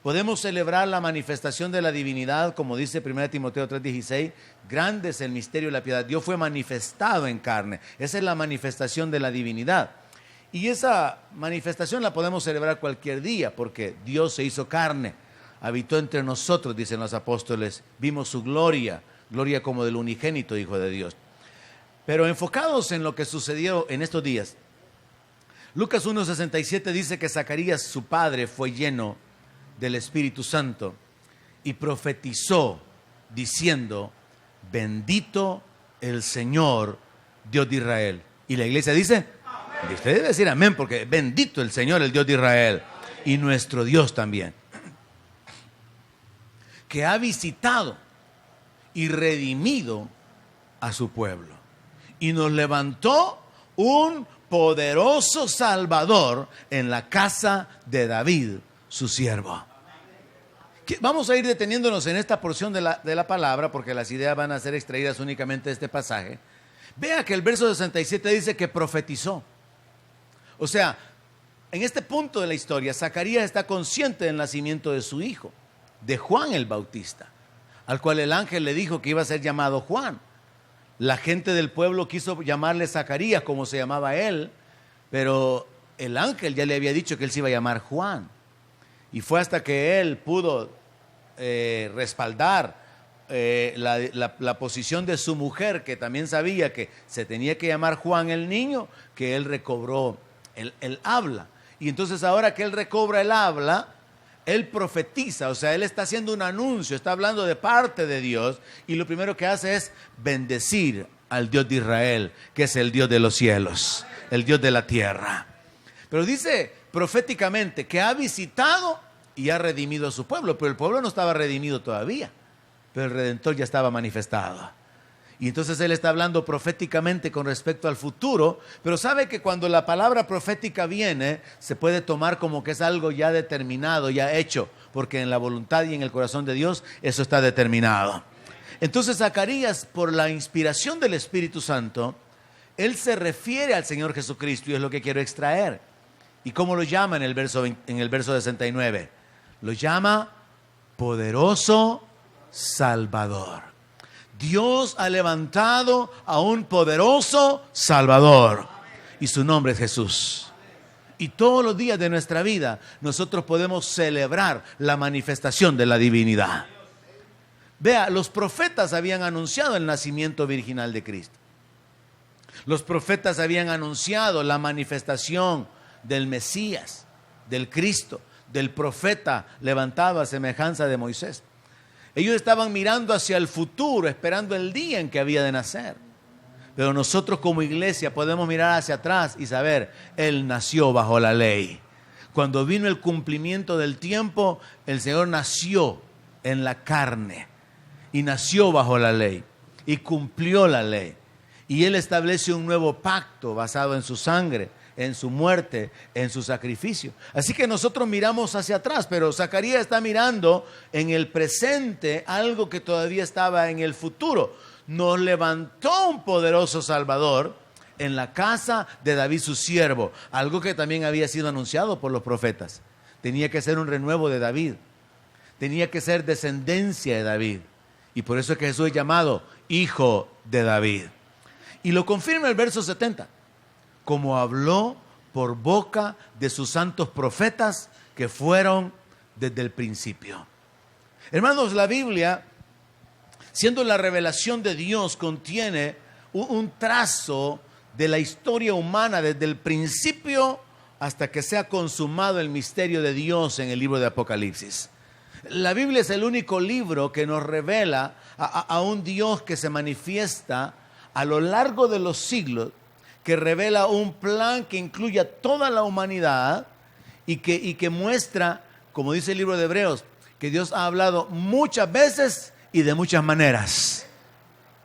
Podemos celebrar la manifestación de la divinidad, como dice 1 Timoteo 3:16, grande es el misterio de la piedad. Dios fue manifestado en carne. Esa es la manifestación de la divinidad. Y esa manifestación la podemos celebrar cualquier día, porque Dios se hizo carne, habitó entre nosotros, dicen los apóstoles, vimos su gloria, gloria como del unigénito Hijo de Dios. Pero enfocados en lo que sucedió en estos días, Lucas 1:67 dice que Zacarías, su padre, fue lleno del Espíritu Santo y profetizó diciendo: bendito el Señor, Dios de Israel. Y la iglesia dice, y usted debe decir amén, porque bendito el Señor, el Dios de Israel, y nuestro Dios también, que ha visitado y redimido a su pueblo, y nos levantó un poderoso Salvador en la casa de David, su siervo. Vamos a ir deteniéndonos en esta porción de la palabra, porque las ideas van a ser extraídas únicamente de este pasaje. Vea que el verso 67 dice que profetizó. O sea, en este punto de la historia, Zacarías está consciente del nacimiento de su hijo, de Juan el Bautista, al cual el ángel le dijo que iba a ser llamado Juan. La gente del pueblo quiso llamarle Zacarías, como se llamaba él, pero el ángel ya le había dicho que él se iba a llamar Juan. Y fue hasta que él pudo respaldar la posición de su mujer, que también sabía que se tenía que llamar Juan el niño, que él recobró el habla. Y entonces ahora que él recobra el habla, él profetiza, o sea, él está haciendo un anuncio, está hablando de parte de Dios, y lo primero que hace es bendecir al Dios de Israel, que es el Dios de los cielos, el Dios de la tierra. Pero dice proféticamente que ha visitado y ha redimido a su pueblo, pero el pueblo no estaba redimido todavía, pero el Redentor ya estaba manifestado. Y entonces él está hablando proféticamente con respecto al futuro, pero sabe que cuando la palabra profética viene, se puede tomar como que es algo ya determinado, ya hecho, porque en la voluntad y en el corazón de Dios eso está determinado. Entonces Zacarías, por la inspiración del Espíritu Santo, él se refiere al Señor Jesucristo, y es lo que quiero extraer. ¿Y cómo lo llama en el verso 69? Lo llama poderoso Salvador. Dios ha levantado a un poderoso Salvador, y su nombre es Jesús. Y todos los días de nuestra vida nosotros podemos celebrar la manifestación de la divinidad. Vea, los profetas habían anunciado el nacimiento virginal de Cristo. Los profetas habían anunciado la manifestación del Mesías, del Cristo, del profeta levantado a semejanza de Moisés. Ellos estaban mirando hacia el futuro, esperando el día en que había de nacer. Pero nosotros como iglesia podemos mirar hacia atrás y saber, Él nació bajo la ley. Cuando vino el cumplimiento del tiempo, el Señor nació en la carne y nació bajo la ley y cumplió la ley. Y Él establece un nuevo pacto basado en su sangre, en su muerte, en su sacrificio. Así que nosotros miramos hacia atrás, pero Zacarías está mirando en el presente algo que todavía estaba en el futuro. Nos levantó un poderoso Salvador en la casa de David su siervo, algo que también había sido anunciado por los profetas. Tenía que ser un renuevo de David, tenía que ser descendencia de David, y por eso es que Jesús es llamado Hijo de David. Y lo confirma el verso 70. Como habló por boca de sus santos profetas que fueron desde el principio. Hermanos, la Biblia, siendo la revelación de Dios, contiene un trazo de la historia humana desde el principio hasta que sea consumado el misterio de Dios en el libro de Apocalipsis. La Biblia es el único libro que nos revela a un Dios que se manifiesta a lo largo de los siglos, que revela un plan que incluye a toda la humanidad y que muestra, como dice el libro de Hebreos, que Dios ha hablado muchas veces y de muchas maneras,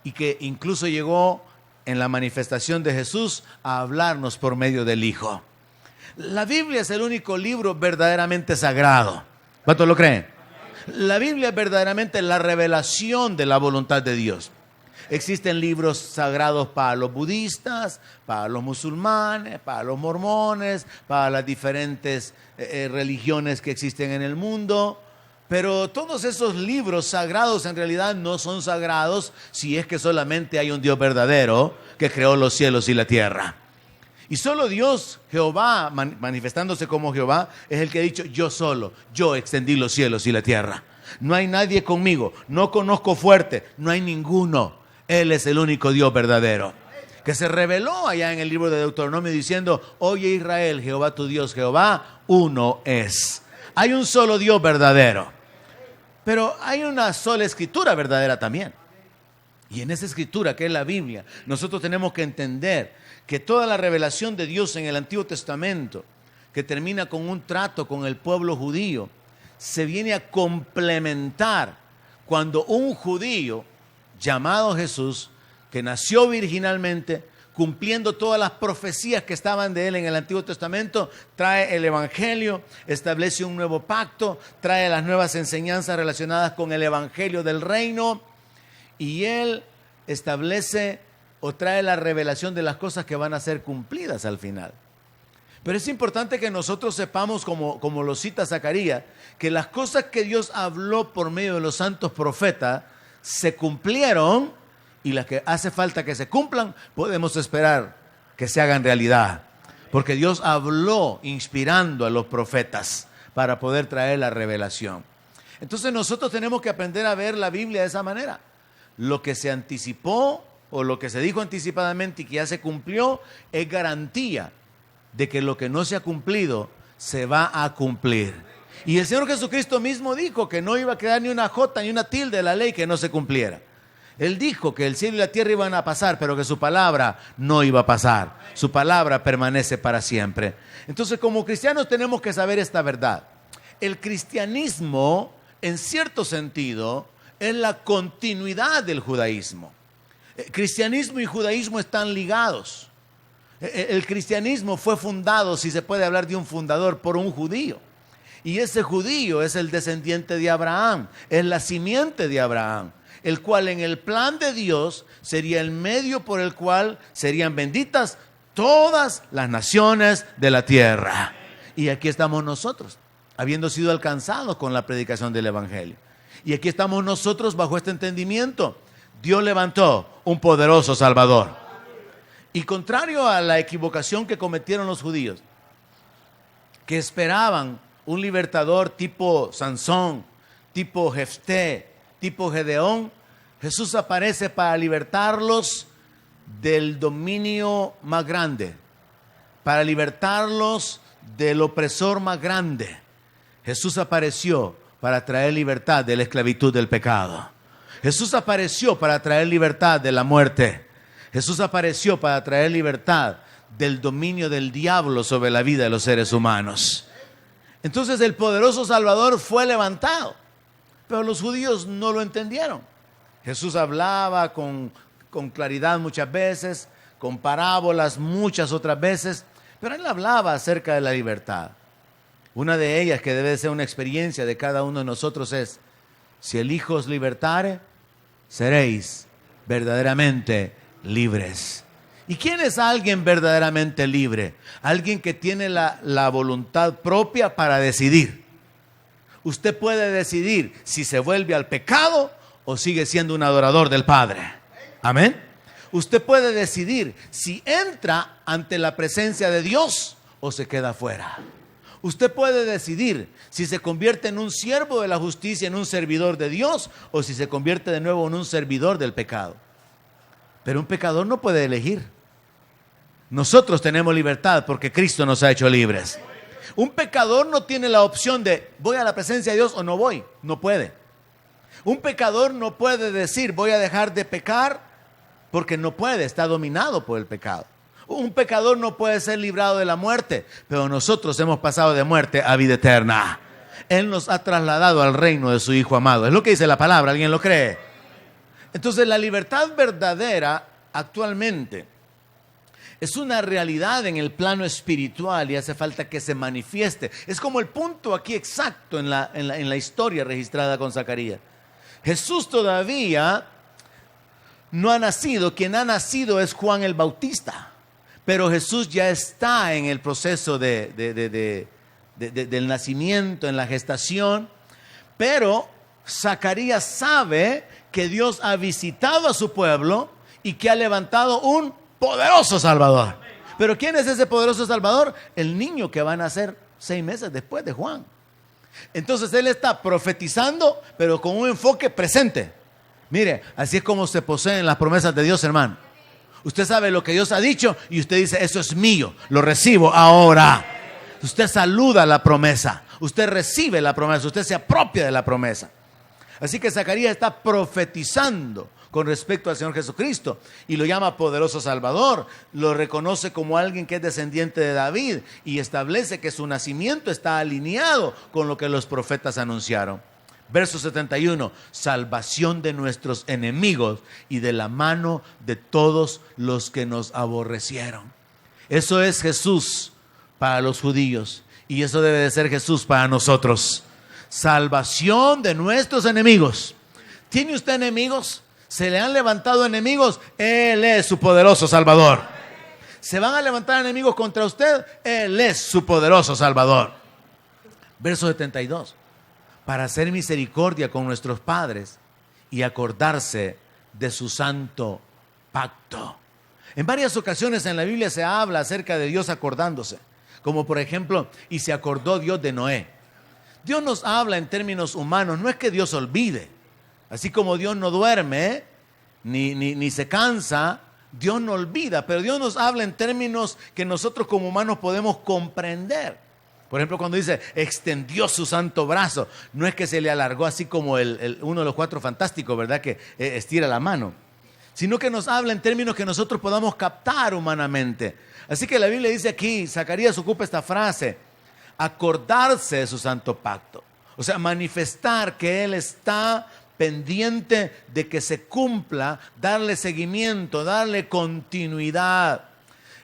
y que incluso llegó en la manifestación de Jesús a hablarnos por medio del Hijo. La Biblia es el único libro verdaderamente sagrado. ¿Cuántos lo creen? La Biblia es verdaderamente la revelación de la voluntad de Dios. Existen libros sagrados para los budistas, para los musulmanes, para los mormones, para las diferentes religiones que existen en el mundo. Pero todos esos libros sagrados en realidad no son sagrados si es que solamente hay un Dios verdadero que creó los cielos y la tierra. Y solo Dios, Jehová, manifestándose como Jehová, es el que ha dicho: yo solo, yo extendí los cielos y la tierra. No hay nadie conmigo, no conozco fuerte, no hay ninguno. Él es el único Dios verdadero, que se reveló allá en el libro de Deuteronomio diciendo: oye Israel, Jehová tu Dios, Jehová uno es. Hay un solo Dios verdadero. Pero hay una sola escritura verdadera también. Y en esa escritura, que es la Biblia, nosotros tenemos que entender que toda la revelación de Dios en el Antiguo Testamento, que termina con un trato con el pueblo judío, se viene a complementar cuando un judío llamado Jesús, que nació virginalmente, cumpliendo todas las profecías que estaban de él en el Antiguo Testamento, trae el Evangelio, establece un nuevo pacto, trae las nuevas enseñanzas relacionadas con el Evangelio del reino, y él establece o trae la revelación de las cosas que van a ser cumplidas al final. Pero es importante que nosotros sepamos, como lo cita Zacarías, que las cosas que Dios habló por medio de los santos profetas se cumplieron, y las que hace falta que se cumplan, podemos esperar que se hagan realidad. Porque Dios habló inspirando a los profetas para poder traer la revelación. Entonces nosotros tenemos que aprender a ver la Biblia de esa manera. Lo que se anticipó o lo que se dijo anticipadamente y que ya se cumplió es garantía de que lo que no se ha cumplido se va a cumplir. Y el Señor Jesucristo mismo dijo que no iba a quedar ni una jota ni una tilde de la ley que no se cumpliera. Él dijo que el cielo y la tierra iban a pasar, pero que su palabra no iba a pasar. Su palabra permanece para siempre. Entonces, como cristianos tenemos que saber esta verdad. El cristianismo, en cierto sentido, es la continuidad del judaísmo. Cristianismo y judaísmo están ligados. El cristianismo fue fundado, si se puede hablar de un fundador, por un judío. Y ese judío es el descendiente de Abraham, es la simiente de Abraham, el cual en el plan de Dios sería el medio por el cual serían benditas todas las naciones de la tierra. Y aquí estamos nosotros, habiendo sido alcanzados con la predicación del Evangelio. Y aquí estamos nosotros bajo este entendimiento. Dios levantó un poderoso Salvador. Y contrario a la equivocación que cometieron los judíos, que esperaban un libertador tipo Sansón, tipo Jefté, tipo Gedeón, Jesús aparece para libertarlos del dominio más grande, para libertarlos del opresor más grande. Jesús apareció para traer libertad de la esclavitud del pecado. Jesús apareció para traer libertad de la muerte. Jesús apareció para traer libertad del dominio del diablo sobre la vida de los seres humanos. Entonces el poderoso Salvador fue levantado, pero los judíos no lo entendieron. Jesús hablaba con claridad muchas veces, con parábolas muchas otras veces, pero él hablaba acerca de la libertad. Una de ellas, que debe ser una experiencia de cada uno de nosotros, es: si el Hijo os libertare, seréis verdaderamente libres. ¿Y quién es alguien verdaderamente libre? Alguien que tiene la voluntad propia para decidir. Usted puede decidir si se vuelve al pecado o sigue siendo un adorador del Padre. Amén. Usted puede decidir si entra ante la presencia de Dios o se queda fuera. Usted puede decidir si se convierte en un siervo de la justicia, en un servidor de Dios, o si se convierte de nuevo en un servidor del pecado. Pero un pecador no puede elegir. Nosotros tenemos libertad porque Cristo nos ha hecho libres. Un pecador no tiene la opción de voy a la presencia de Dios o no voy. No puede. Un pecador no puede decir voy a dejar de pecar, porque no puede, está dominado por el pecado. Un pecador no puede ser librado de la muerte, pero nosotros hemos pasado de muerte a vida eterna. Él nos ha trasladado al reino de su Hijo amado. Es lo que dice la palabra, ¿alguien lo cree? Entonces la libertad verdadera actualmente es una realidad en el plano espiritual y hace falta que se manifieste. Es como el punto aquí exacto en la historia registrada con Zacarías. Jesús todavía no ha nacido. Quien ha nacido es Juan el Bautista. Pero Jesús ya está en el proceso del nacimiento, en la gestación. Pero Zacarías sabe que Dios ha visitado a su pueblo y que ha levantado un poderoso Salvador. Pero ¿quién es ese poderoso Salvador? El niño que va a nacer 6 meses después de Juan. Entonces él está profetizando, pero con un enfoque presente. Mire, así es como se poseen las promesas de Dios, hermano. Usted sabe lo que Dios ha dicho y usted dice, eso es mío, lo recibo ahora. Usted saluda la promesa, usted recibe la promesa, usted se apropia de la promesa. Así que Zacarías está profetizando con respecto al Señor Jesucristo y lo llama poderoso Salvador, lo reconoce como alguien que es descendiente de David y establece que su nacimiento está alineado con lo que los profetas anunciaron. Verso 71, salvación de nuestros enemigos y de la mano de todos los que nos aborrecieron. Eso es Jesús para los judíos y eso debe de ser Jesús para nosotros. Salvación de nuestros enemigos. ¿Tiene usted enemigos? ¿Se le han levantado enemigos? Él es su poderoso Salvador. ¿Se van a levantar enemigos contra usted? Él es su poderoso Salvador. Verso 72. Para hacer misericordia con nuestros padres y acordarse de su santo pacto. En varias ocasiones en la Biblia se habla acerca de Dios acordándose. Como por ejemplo, y se acordó Dios de Noé. Dios nos habla en términos humanos, no es que Dios olvide. Así como Dios no duerme, ni se cansa, Dios no olvida. Pero Dios nos habla en términos que nosotros como humanos podemos comprender. Por ejemplo, cuando dice, extendió su santo brazo, no es que se le alargó así como uno de los 4 fantásticos, ¿verdad? Que estira la mano. Sino que nos habla en términos que nosotros podamos captar humanamente. Así que la Biblia dice aquí, Zacarías ocupa esta frase, acordarse de su santo pacto. O sea, manifestar que Él está pendiente de que se cumpla, darle seguimiento, darle continuidad.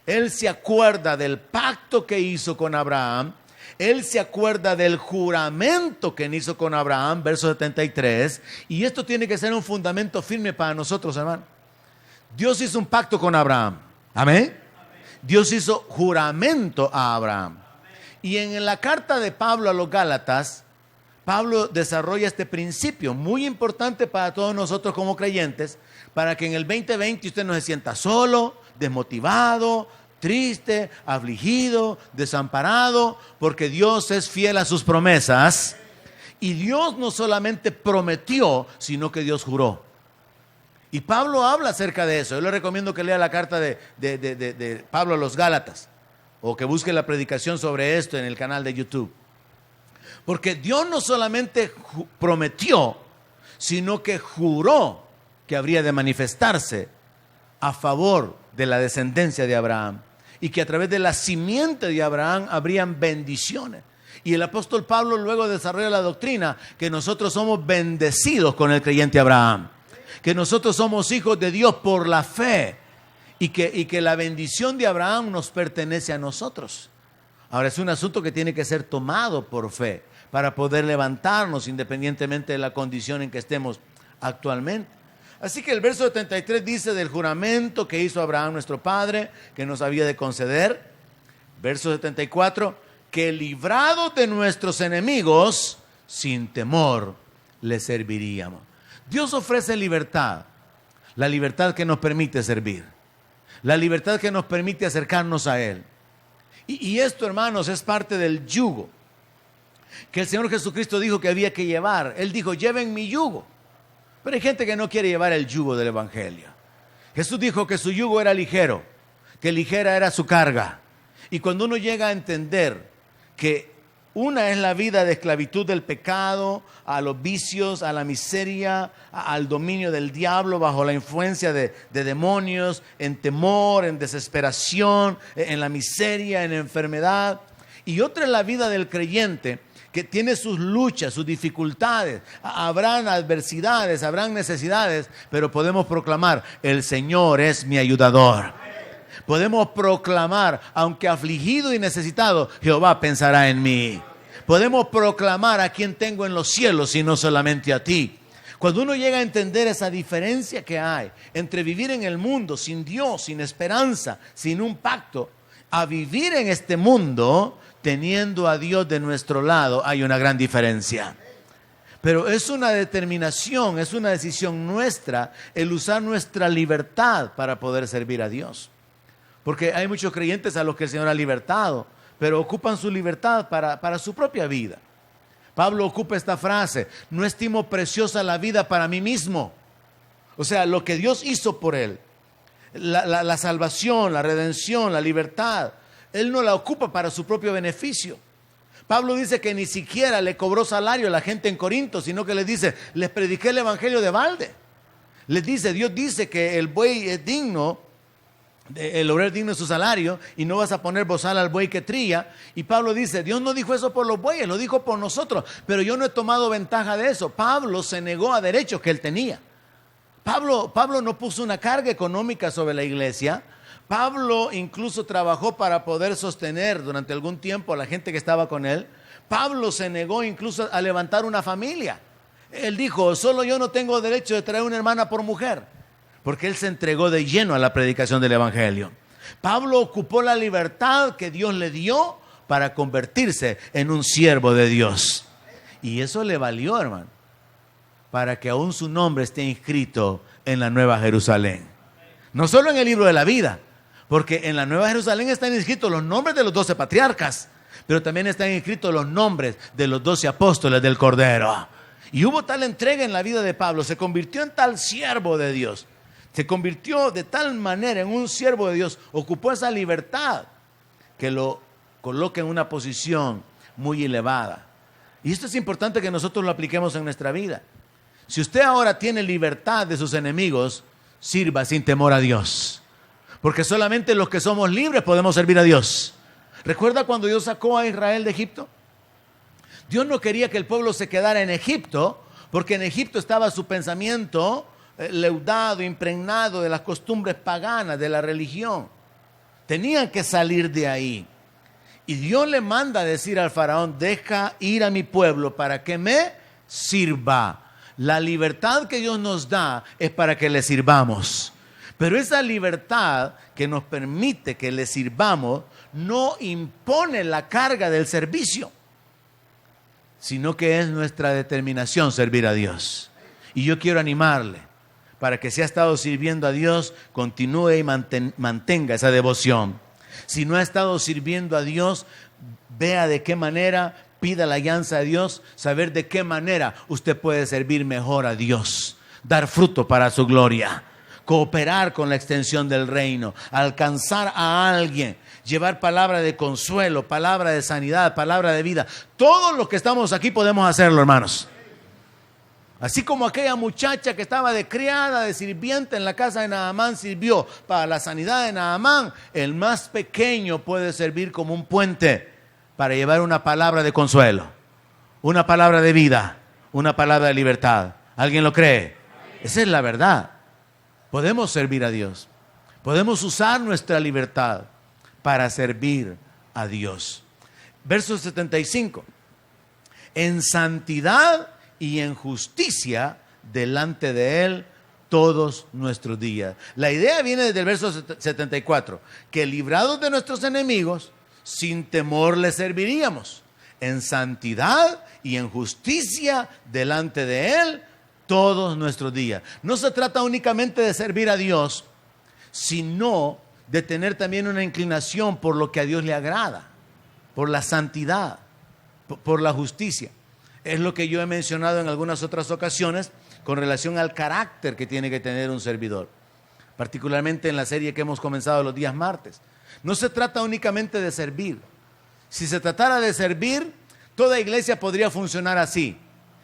Él se acuerda del pacto que hizo con Abraham. Él se acuerda del juramento que hizo con Abraham, verso 73. Y esto tiene que ser un fundamento firme para nosotros, hermano. Dios hizo un pacto con Abraham. Amén. Dios hizo juramento a Abraham. Y en la carta de Pablo a los Gálatas, Pablo desarrolla este principio muy importante para todos nosotros como creyentes, para que en el 2020 usted no se sienta solo, desmotivado, triste, afligido, desamparado, porque Dios es fiel a sus promesas. Y Dios no solamente prometió, sino que Dios juró. Y Pablo habla acerca de eso. Yo le recomiendo que lea la carta de Pablo a los Gálatas, o que busque la predicación sobre esto en el canal de YouTube. Porque Dios no solamente prometió, sino que juró que habría de manifestarse a favor de la descendencia de Abraham y que a través de la simiente de Abraham habrían bendiciones. Y el apóstol Pablo luego desarrolla la doctrina que nosotros somos bendecidos con el creyente Abraham, que nosotros somos hijos de Dios por la fe y que la bendición de Abraham nos pertenece a nosotros. Ahora es un asunto que tiene que ser tomado por fe para poder levantarnos independientemente de la condición en que estemos actualmente. Así que el verso 73 dice del juramento que hizo Abraham nuestro padre, que nos había de conceder. Verso 74, que librados de nuestros enemigos, sin temor le serviríamos. Dios ofrece libertad, la libertad que nos permite servir, la libertad que nos permite acercarnos a Él. Y esto, hermanos, es parte del yugo que el Señor Jesucristo dijo que había que llevar. Él dijo, lleven mi yugo. Pero hay gente que no quiere llevar el yugo del Evangelio. Jesús dijo que su yugo era ligero, que ligera era su carga. Y cuando uno llega a entender que una es la vida de esclavitud del pecado, a los vicios, a la miseria, al dominio del diablo, bajo la influencia de demonios, en temor, en desesperación, en la miseria, en enfermedad. Y otra es la vida del creyente, que tiene sus luchas, sus dificultades, habrán adversidades, habrán necesidades, pero podemos proclamar, el Señor es mi ayudador. Podemos proclamar, aunque afligido y necesitado, Jehová pensará en mí. Podemos proclamar a quien tengo en los cielos y no solamente a ti. Cuando uno llega a entender esa diferencia que hay entre vivir en el mundo sin Dios, sin esperanza, sin un pacto, a vivir en este mundo teniendo a Dios de nuestro lado, hay una gran diferencia. Pero es una determinación, es una decisión nuestra el usar nuestra libertad para poder servir a Dios. Porque hay muchos creyentes a los que el Señor ha libertado, pero ocupan su libertad para su propia vida. Pablo ocupa esta frase: no estimo preciosa la vida para mí mismo. O sea, lo que Dios hizo por él, la salvación, la redención, la libertad, él no la ocupa para su propio beneficio. Pablo dice que ni siquiera le cobró salario a la gente en Corinto, sino que les dice: les prediqué el evangelio de balde. Les dice, Dios dice que el buey es digno, el obrero es digno de su salario, y no vas a poner bozal al buey que trilla. Y Pablo dice: Dios no dijo eso por los bueyes, lo dijo por nosotros, pero yo no he tomado ventaja de eso. Pablo se negó a derechos que él tenía. Pablo no puso una carga económica sobre la iglesia. Pablo incluso trabajó para poder sostener durante algún tiempo a la gente que estaba con él. Pablo se negó incluso a levantar una familia. Él dijo: solo yo no tengo derecho de traer una hermana por mujer, porque él se entregó de lleno a la predicación del evangelio. Pablo ocupó la libertad que Dios le dio para convertirse en un siervo de Dios. Y eso le valió, hermano, para que aún su nombre esté inscrito en la Nueva Jerusalén. No solo en el libro de la vida, porque en la Nueva Jerusalén están inscritos los nombres de los 12 patriarcas, pero también están inscritos los nombres de los 12 apóstoles del Cordero. Y hubo tal entrega en la vida de Pablo, se convirtió en tal siervo de Dios, se convirtió de tal manera en un siervo de Dios, ocupó esa libertad que lo coloca en una posición muy elevada. Y esto es importante que nosotros lo apliquemos en nuestra vida. Si usted ahora tiene libertad de sus enemigos, sirva sin temor a Dios, porque solamente los que somos libres podemos servir a Dios. ¿Recuerda cuando Dios sacó a Israel de Egipto? Dios no quería que el pueblo se quedara en Egipto, porque en Egipto estaba su pensamiento leudado, impregnado de las costumbres paganas, de la religión. Tenían que salir de ahí. Y Dios le manda a decir al faraón: deja ir a mi pueblo para que me sirva. La libertad que Dios nos da es para que le sirvamos. Pero esa libertad que nos permite que le sirvamos no impone la carga del servicio, sino que es nuestra determinación servir a Dios. Y yo quiero animarle para que si ha estado sirviendo a Dios, continúe y mantenga esa devoción. Si no ha estado sirviendo a Dios, vea de qué manera, pida la alianza de Dios, saber de qué manera usted puede servir mejor a Dios, dar fruto para su gloria, cooperar con la extensión del reino, alcanzar a alguien, llevar palabra de consuelo, palabra de sanidad, palabra de vida. Todos los que estamos aquí podemos hacerlo, hermanos. Así como aquella muchacha que estaba de criada, de sirvienta en la casa de Naamán, sirvió para la sanidad de Naamán, el más pequeño puede servir como un puente para llevar una palabra de consuelo, una palabra de vida, una palabra de libertad. ¿Alguien lo cree? Esa es la verdad. Podemos servir a Dios. Podemos usar nuestra libertad para servir a Dios. Verso 75. En santidad y en justicia delante de Él todos nuestros días. La idea viene desde el verso 74, que librados de nuestros enemigos, sin temor le serviríamos, en santidad y en justicia delante de Él todos nuestros días. No se trata únicamente de servir a Dios, sino de tener también una inclinación por lo que a Dios le agrada, por la santidad, por la justicia. Es lo que yo he mencionado en algunas otras ocasiones con relación al carácter que tiene que tener un servidor, particularmente en la serie que hemos comenzado los días martes. No se trata únicamente de servir. Si se tratara de servir, toda iglesia podría funcionar así.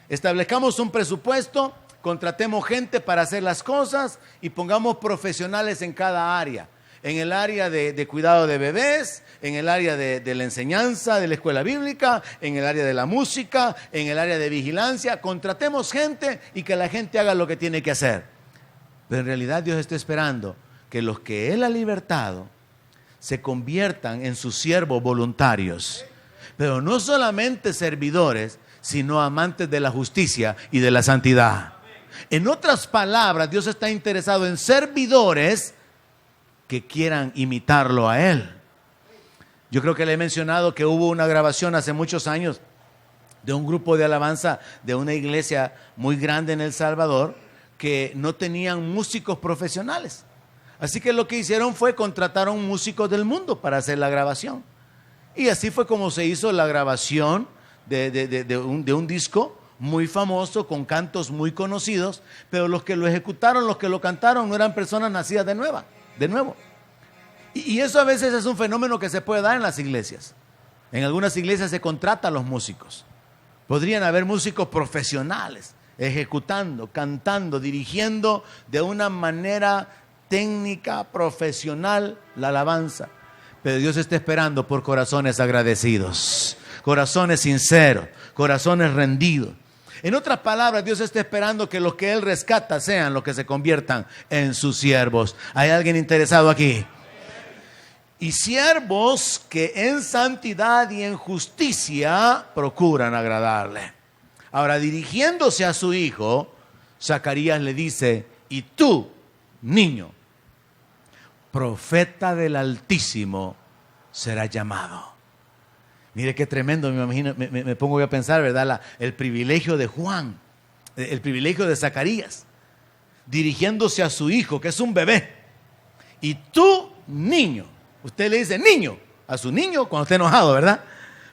Establezcamos un presupuesto, contratemos gente para hacer las cosas y pongamos profesionales en cada área. En el área de cuidado de bebés, en el área de la enseñanza, de la escuela bíblica, en el área de la música, en el área de vigilancia. Contratemos gente y que la gente haga lo que tiene que hacer. Pero en realidad Dios está esperando que los que Él ha libertado se conviertan en sus siervos voluntarios. Pero no solamente servidores, sino amantes de la justicia y de la santidad. En otras palabras, Dios está interesado en servidores que quieran imitarlo a Él. Yo creo que le he mencionado que hubo una grabación hace muchos años de un grupo de alabanza de una iglesia muy grande en El Salvador que no tenían músicos profesionales. Así que lo que hicieron fue contratar a un músico del mundo para hacer la grabación. Y así fue como se hizo la grabación de un disco muy famoso, con cantos muy conocidos, pero los que lo ejecutaron, los que lo cantaron, no eran personas nacidas de nuevo. Y eso a veces es un fenómeno que se puede dar en las iglesias. En algunas iglesias se contrata a los músicos. Podrían haber músicos profesionales, ejecutando, cantando, dirigiendo de una manera técnica, profesional, la alabanza. Pero Dios está esperando por corazones agradecidos, corazones sinceros, corazones rendidos. En otras palabras, Dios está esperando que los que Él rescata sean los que se conviertan en sus siervos. ¿Hay alguien interesado aquí? Y siervos que en santidad y en justicia procuran agradarle. Ahora, dirigiéndose a su hijo, Zacarías le dice: y tú, niño, profeta del Altísimo, serás llamado. Mire qué tremendo, me pongo a pensar, ¿verdad? El privilegio de Juan, el privilegio de Zacarías, dirigiéndose a su hijo, que es un bebé. Y tú, niño, usted le dice niño a su niño cuando está enojado, ¿verdad?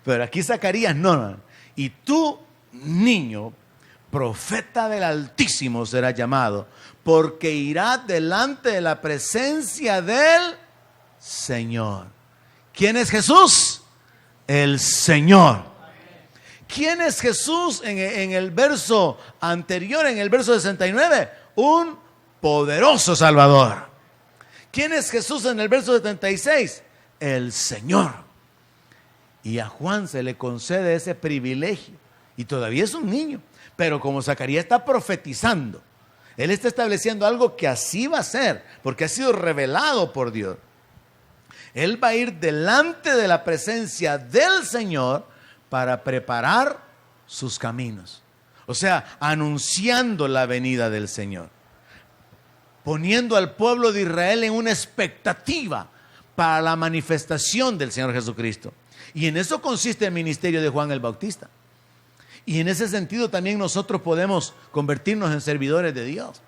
Pero aquí Zacarías no. Y tú, niño, profeta del Altísimo será llamado, porque irá delante de la presencia del Señor. ¿Quién es Jesús? El Señor. ¿Quién es Jesús en el verso anterior, en el verso 69? Un poderoso Salvador. ¿Quién es Jesús en el verso 76? El Señor. Y a Juan se le concede ese privilegio. Y todavía es un niño. Pero como Zacarías está profetizando, él está estableciendo algo que así va a ser, porque ha sido revelado por Dios. Él va a ir delante de la presencia del Señor para preparar sus caminos. O sea, anunciando la venida del Señor. Poniendo al pueblo de Israel en una expectativa para la manifestación del Señor Jesucristo. Y en eso consiste el ministerio de Juan el Bautista. Y en ese sentido también nosotros podemos convertirnos en servidores de Dios.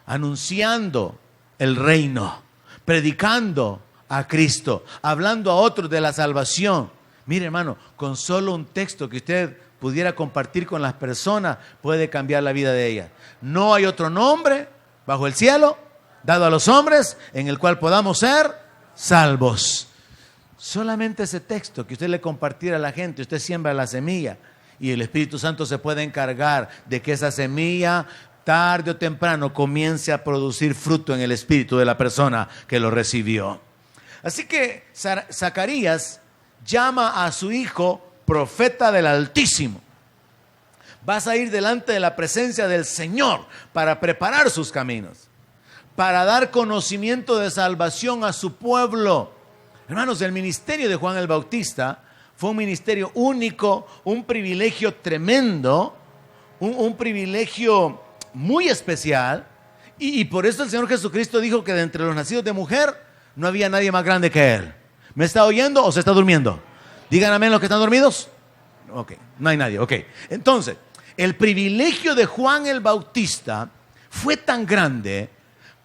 Anunciando el reino, predicando a Cristo, hablando a otros de la salvación. Mire, hermano, con solo un texto que usted pudiera compartir con las personas puede cambiar la vida de ellas. No hay otro nombre bajo el cielo dado a los hombres en el cual podamos ser salvos. Solamente ese texto que usted le compartiera a la gente, usted siembra la semilla y el Espíritu Santo se puede encargar de que esa semilla tarde o temprano comience a producir fruto en el espíritu de la persona que lo recibió. Así que Zacarías llama a su hijo profeta del Altísimo. Vas a ir delante de la presencia del Señor para preparar sus caminos, para dar conocimiento de salvación a su pueblo. Hermanos, el ministerio de Juan el Bautista fue un ministerio único, un privilegio tremendo, un privilegio muy especial. Y por eso el Señor Jesucristo dijo que de entre los nacidos de mujer no había nadie más grande que Él. ¿Me está oyendo o se está durmiendo? Digan amén los que están dormidos. Ok, no hay nadie, ok. Entonces, el privilegio de Juan el Bautista fue tan grande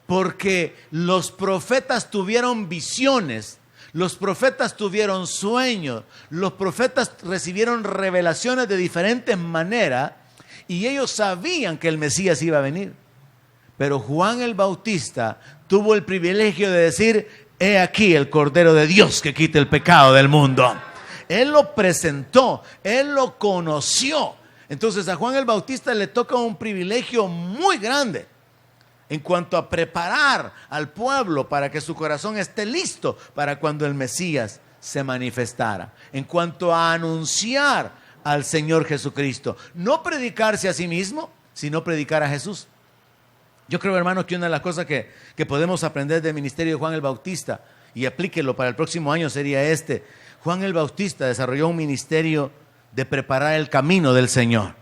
porque los profetas tuvieron visiones, los profetas tuvieron sueños, los profetas recibieron revelaciones de diferentes maneras y ellos sabían que el Mesías iba a venir. Pero Juan el Bautista tuvo el privilegio de decir: he aquí el Cordero de Dios que quita el pecado del mundo. Él lo presentó, él lo conoció. Entonces a Juan el Bautista le toca un privilegio muy grande en cuanto a preparar al pueblo para que su corazón esté listo para cuando el Mesías se manifestara. En cuanto a anunciar al Señor Jesucristo. No predicarse a sí mismo, sino predicar a Jesús. Yo creo, hermanos, que una de las cosas que podemos aprender del ministerio de Juan el Bautista, y aplíquelo para el próximo año, sería este. Juan el Bautista desarrolló un ministerio de preparar el camino del Señor,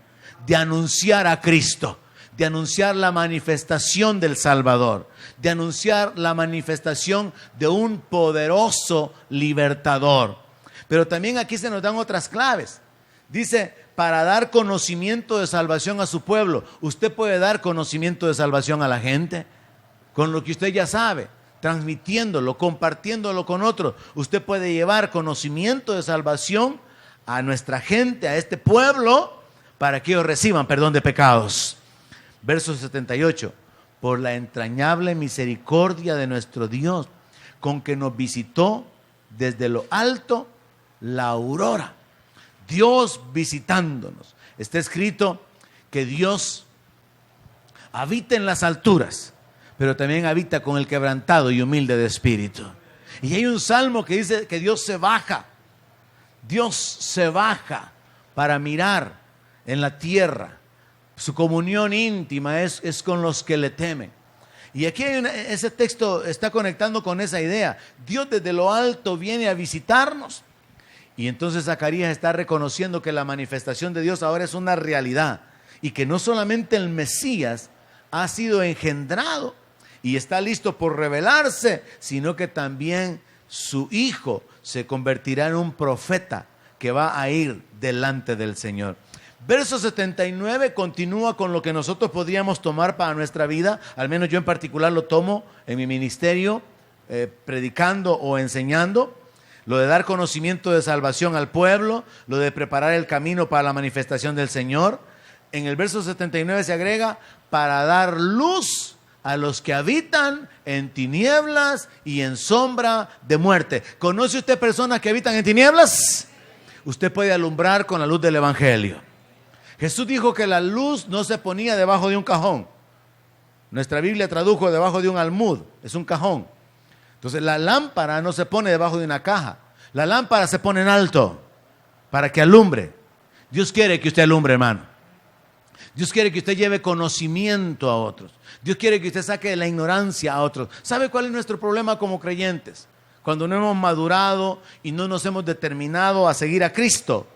de anunciar a Cristo, de anunciar la manifestación del Salvador, de anunciar la manifestación de un poderoso libertador. Pero también aquí se nos dan otras claves. Dice, para dar conocimiento de salvación a su pueblo. Usted puede dar conocimiento de salvación a la gente con lo que usted ya sabe, transmitiéndolo, compartiéndolo con otros. Usted puede llevar conocimiento de salvación a nuestra gente, a este pueblo, para que ellos reciban perdón de pecados. Verso 78. Por la entrañable misericordia de nuestro Dios, con que nos visitó desde lo alto la aurora. Dios visitándonos. Está escrito que Dios habita en las alturas, pero también habita con el quebrantado y humilde de espíritu. Y hay un salmo que dice que Dios se baja. Dios se baja para mirar en la tierra. Su comunión íntima es con los que le temen. Y aquí ese texto está conectando con esa idea. Dios desde lo alto viene a visitarnos. Y entonces Zacarías está reconociendo que la manifestación de Dios ahora es una realidad. Y que no solamente el Mesías ha sido engendrado y está listo por revelarse, sino que también su hijo se convertirá en un profeta que va a ir delante del Señor. Verso 79 continúa con lo que nosotros podríamos tomar para nuestra vida. Al menos yo en particular lo tomo en mi ministerio, predicando o enseñando. Lo de dar conocimiento de salvación al pueblo, lo de preparar el camino para la manifestación del Señor. En el verso 79 se agrega, para dar luz a los que habitan en tinieblas y en sombra de muerte. ¿Conoce usted personas que habitan en tinieblas? Usted puede alumbrar con la luz del Evangelio. Jesús dijo que la luz no se ponía debajo de un cajón. Nuestra Biblia tradujo debajo de un almud, es un cajón. Entonces la lámpara no se pone debajo de una caja. La lámpara se pone en alto para que alumbre. Dios quiere que usted alumbre, hermano. Dios quiere que usted lleve conocimiento a otros. Dios quiere que usted saque de la ignorancia a otros. ¿Sabe cuál es nuestro problema como creyentes? Cuando no hemos madurado y no nos hemos determinado a seguir a Cristo.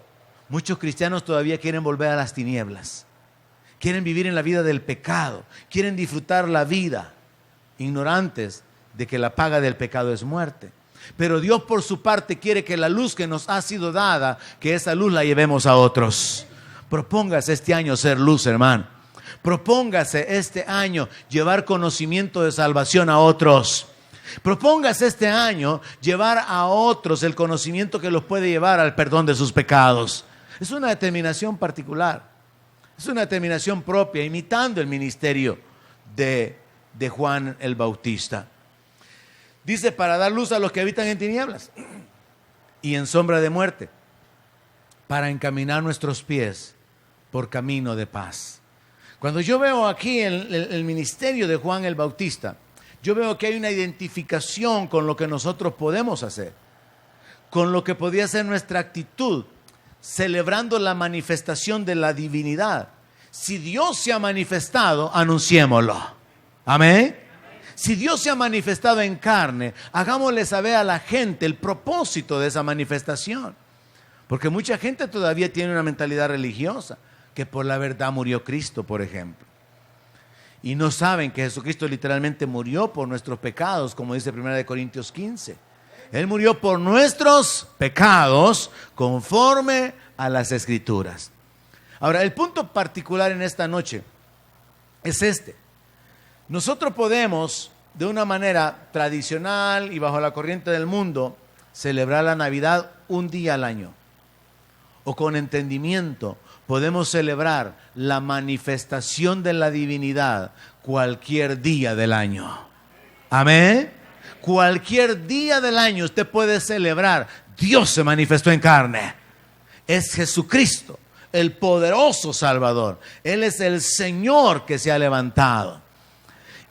Muchos cristianos todavía quieren volver a las tinieblas. Quieren vivir en la vida del pecado. Quieren disfrutar la vida, ignorantes de que la paga del pecado es muerte. Pero Dios por su parte quiere que la luz que nos ha sido dada, que esa luz la llevemos a otros. Propóngase este año ser luz, hermano. Propóngase este año llevar conocimiento de salvación a otros. Propóngase este año llevar a otros el conocimiento que los puede llevar al perdón de sus pecados. Es una determinación particular. Es una determinación propia, imitando el ministerio de Juan el Bautista. Dice, para dar luz a los que habitan en tinieblas y en sombra de muerte, para encaminar nuestros pies por camino de paz. Cuando yo veo aquí el ministerio de Juan el Bautista, yo veo que hay una identificación con lo que nosotros podemos hacer, con lo que podría ser nuestra actitud, celebrando la manifestación de la divinidad. Si Dios se ha manifestado, anunciémoslo. Amén. Si Dios se ha manifestado en carne, hagámosle saber a la gente el propósito de esa manifestación. Porque mucha gente todavía tiene una mentalidad religiosa, que por la verdad murió Cristo, por ejemplo. Y no saben que Jesucristo literalmente murió por nuestros pecados, como dice 1 Corintios 15. Él murió por nuestros pecados conforme a las Escrituras. Ahora, el punto particular en esta noche es este. Nosotros podemos, de una manera tradicional y bajo la corriente del mundo, celebrar la Navidad un día al año. O con entendimiento, podemos celebrar la manifestación de la divinidad cualquier día del año. Amén. Cualquier día del año usted puede celebrar. Dios se manifestó en carne. Es Jesucristo, el poderoso Salvador. Él es el Señor que se ha levantado.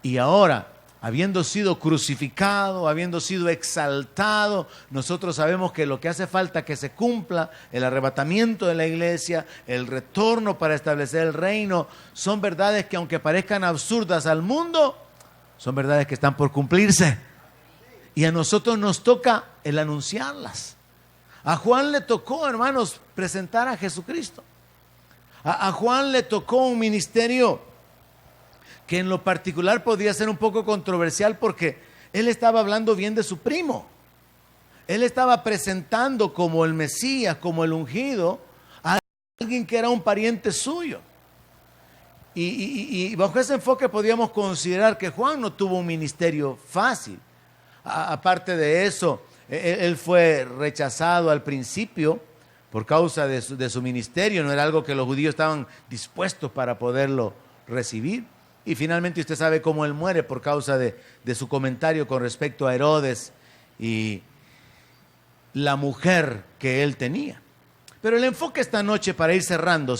Y ahora, habiendo sido crucificado, habiendo sido exaltado, nosotros sabemos que lo que hace falta que se cumpla, el arrebatamiento de la iglesia, el retorno para establecer el reino, son verdades que aunque parezcan absurdas al mundo, son verdades que están por cumplirse. Y a nosotros nos toca el anunciarlas. A Juan le tocó, hermanos, presentar a Jesucristo. A Juan le tocó un ministerio que en lo particular podría ser un poco controversial porque él estaba hablando bien de su primo. Él estaba presentando como el Mesías, como el ungido, alguien que era un pariente suyo. Y bajo ese enfoque podríamos considerar que Juan no tuvo un ministerio fácil. Aparte de eso, él fue rechazado al principio por causa de su ministerio. No era algo que los judíos estaban dispuestos para poderlo recibir. Y finalmente usted sabe cómo él muere por causa de su comentario con respecto a Herodes y la mujer que él tenía. Pero el enfoque esta noche, para ir cerrando,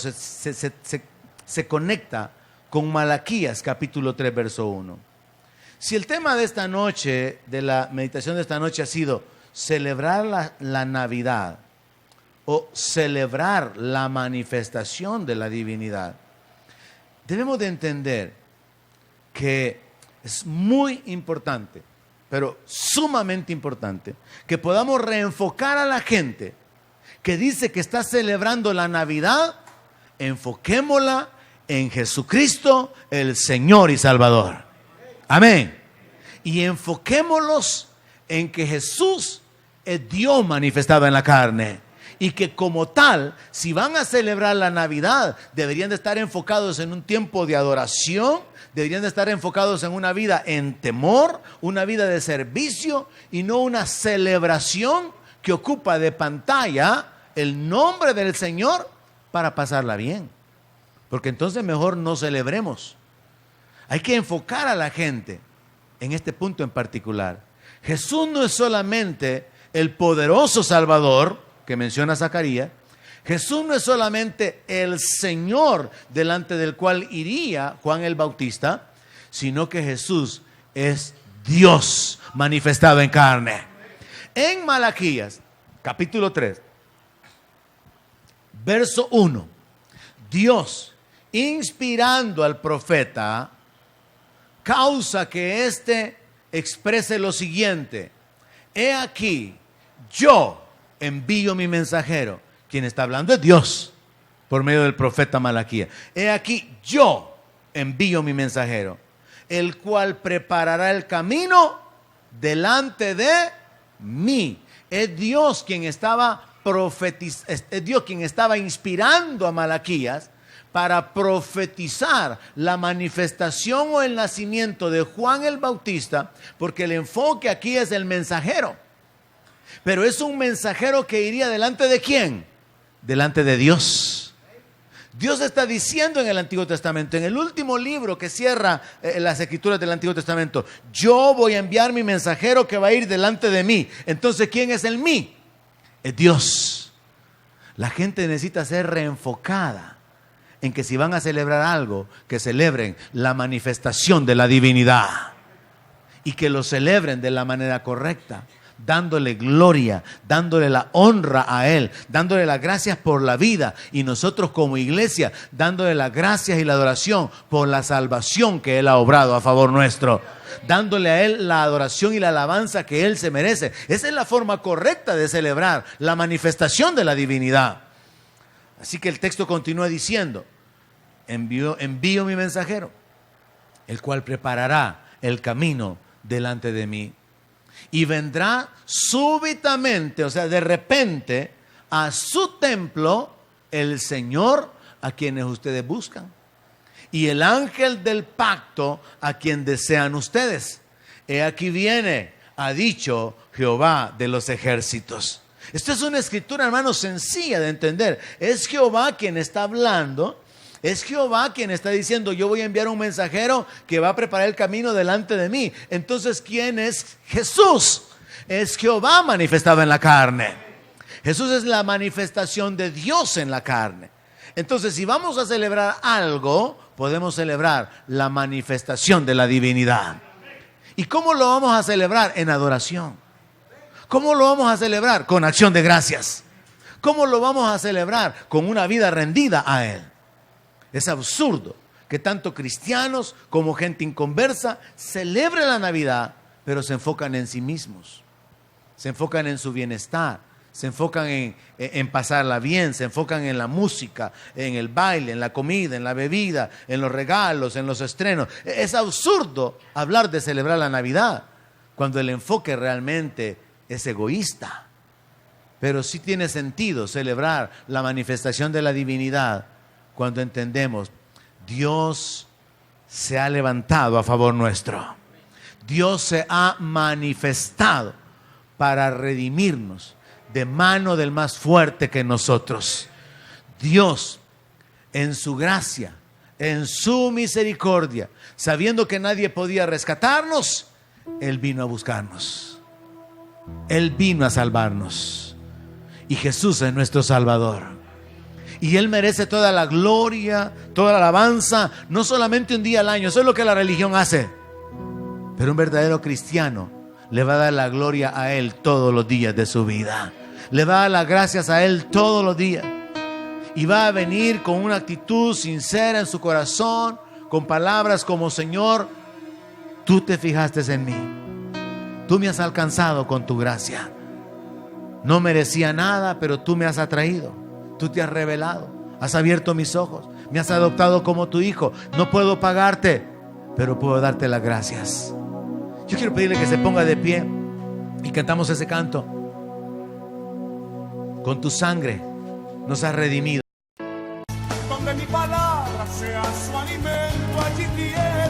se conecta con Malaquías capítulo 3 verso 1. Si el tema de esta noche, de la meditación de esta noche, ha sido celebrar la Navidad o celebrar la manifestación de la divinidad, debemos de entender que es muy importante, pero sumamente importante, que podamos reenfocar a la gente que dice que está celebrando la Navidad. Enfoquémosla en Jesucristo, el Señor y Salvador. Amén. Y enfoquémoslos en que Jesús es Dios manifestado en la carne. Y que como tal, si van a celebrar la Navidad, deberían de estar enfocados en un tiempo de adoración, deberían de estar enfocados en una vida en temor, una vida de servicio y no una celebración que ocupa de pantalla el nombre del Señor para pasarla bien. Porque entonces mejor no celebremos. Hay que enfocar a la gente en este punto en particular. Jesús no es solamente el poderoso Salvador que menciona Zacarías. Jesús no es solamente el Señor delante del cual iría Juan el Bautista, sino que Jesús es Dios manifestado en carne. En Malaquías, capítulo 3, verso 1, Dios, inspirando al profeta, causa que éste exprese lo siguiente: he aquí, yo envío mi mensajero. Quien está hablando es Dios por medio del profeta Malaquías. He aquí, yo envío mi mensajero, el cual preparará el camino delante de mí. Es Dios quien estaba es Dios quien estaba inspirando a Malaquías para profetizar la manifestación o el nacimiento de Juan el Bautista, porque el enfoque aquí es el mensajero. Pero es un mensajero que iría delante de ¿quién? Delante de Dios. Dios está diciendo en el Antiguo Testamento, en el último libro que cierra las escrituras del Antiguo Testamento: yo voy a enviar mi mensajero que va a ir delante de mí. Entonces, ¿quién es el mí? Es Dios. La gente necesita ser reenfocada en que si van a celebrar algo, que celebren la manifestación de la divinidad y que lo celebren de la manera correcta, dándole gloria, dándole la honra a Él, dándole las gracias por la vida, y nosotros como iglesia dándole las gracias y la adoración por la salvación que Él ha obrado a favor nuestro, dándole a Él la adoración y la alabanza que Él se merece. Esa es la forma correcta de celebrar la manifestación de la divinidad. Así que el texto continúa diciendo: envío mi mensajero, el cual preparará el camino delante de mí. Y vendrá súbitamente, o sea, de repente, a su templo el Señor a quienes ustedes buscan, y el ángel del pacto a quien desean ustedes. He aquí viene, ha dicho Jehová de los ejércitos. Esto es una escritura, hermanos, sencilla de entender. Es Jehová quien está hablando. Es Jehová quien está diciendo: yo voy a enviar un mensajero que va a preparar el camino delante de mí. Entonces, ¿quién es Jesús? Es Jehová manifestado en la carne. Jesús es la manifestación de Dios en la carne. Entonces, si vamos a celebrar algo, podemos celebrar la manifestación de la divinidad. ¿Y cómo lo vamos a celebrar? En adoración. ¿Cómo lo vamos a celebrar? Con acción de gracias. ¿Cómo lo vamos a celebrar? Con una vida rendida a Él. Es absurdo que tanto cristianos como gente inconversa celebren la Navidad, pero se enfocan en sí mismos, se enfocan en su bienestar, se enfocan en pasarla bien, se enfocan en la música, en el baile, en la comida, en la bebida, en los regalos, en los estrenos. Es absurdo hablar de celebrar la Navidad cuando el enfoque realmente es egoísta. Pero sí tiene sentido celebrar la manifestación de la divinidad cuando entendemos, Dios se ha levantado a favor nuestro. Dios se ha manifestado para redimirnos de mano del más fuerte que nosotros. Dios, en su gracia, en su misericordia, sabiendo que nadie podía rescatarnos, Él vino a buscarnos. Él vino a salvarnos. Y Jesús es nuestro Salvador. Y Él merece toda la gloria, toda la alabanza, no solamente un día al año. Eso es lo que la religión hace. Pero un verdadero cristiano le va a dar la gloria a Él todos los días de su vida. Le va a dar las gracias a Él todos los días. Y va a venir con una actitud sincera en su corazón, con palabras como: Señor, tú te fijaste en mí. Tú me has alcanzado con tu gracia. No merecía nada, pero tú me has atraído. Tú te has revelado. Has abierto mis ojos. Me has adoptado como tu hijo. No puedo pagarte, pero puedo darte las gracias. Yo quiero pedirle que se ponga de pie y cantamos ese canto. Con tu sangre nos has redimido. Donde mi palabra sea su alimento, allí tienes